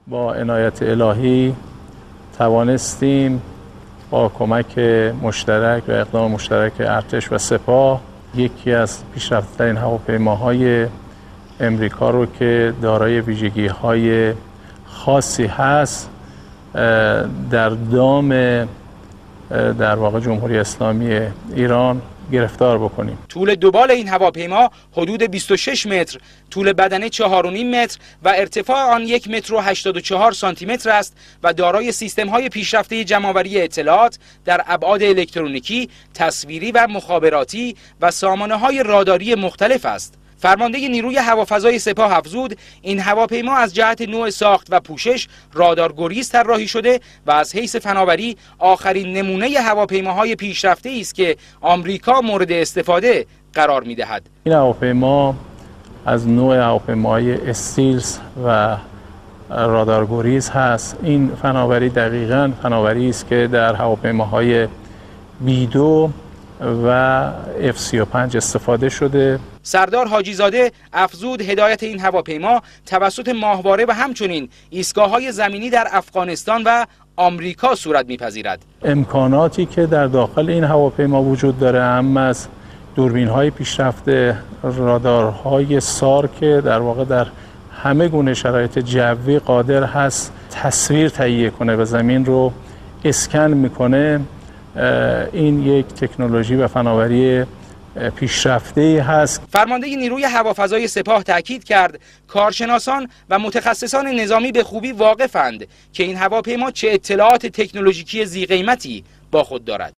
با عنایت الهی توانستیم با کمک مشترک و اقدام مشترک ارتش و سپاه یکی از پیشرفته‌ترین هواپیماهای امریکا رو که دارای ویژگی‌های خاصی هست در دام در واقع جمهوری اسلامی ایران گرفتار بکنیم. طول دوبال این هواپیما حدود 26 متر، طول بدنه 4.5 متر و ارتفاع آن 1 متر و 84 سانتی متر است و دارای سیستم‌های پیشرفته جمع‌آوری اطلاعات در ابعاد الکترونیکی، تصویری و مخابراتی و سامانه‌های راداری مختلف است. فرمانده نیروی هوافضای سپاه افزود این هواپیما از جهت نوع ساخت و پوشش رادارگریز طراحی شده و از حیث فناوری آخرین نمونه هواپیماهای پیشرفته است که آمریکا مورد استفاده قرار می‌دهد. این هواپیما از نوع هواپیماهای استیلز و رادارگریز هست. این فناوری دقیقاً فناوری است که در هواپیماهای B2 و F-35 استفاده شده. سردار حاجی زاده افزود هدایت این هواپیما توسط ماهواره و همچنین ایستگاه‌های زمینی در افغانستان و آمریکا صورت می‌پذیرد. امکاناتی که در داخل این هواپیما وجود داره هم از دوربین‌های پیشرفته، رادارهای SAR که در واقع در همه گونه شرایط جوی قادر هست تصویر تهیه کنه و زمین رو اسکن میکنه. این یک تکنولوژی و فناوری پیشرفته هست. فرمانده نیروی هوافضای سپاه تاکید کرد کارشناسان و متخصصان نظامی به خوبی واقفند که این هواپیما چه اطلاعات تکنولوژیکی ذی قیمتی با خود دارد.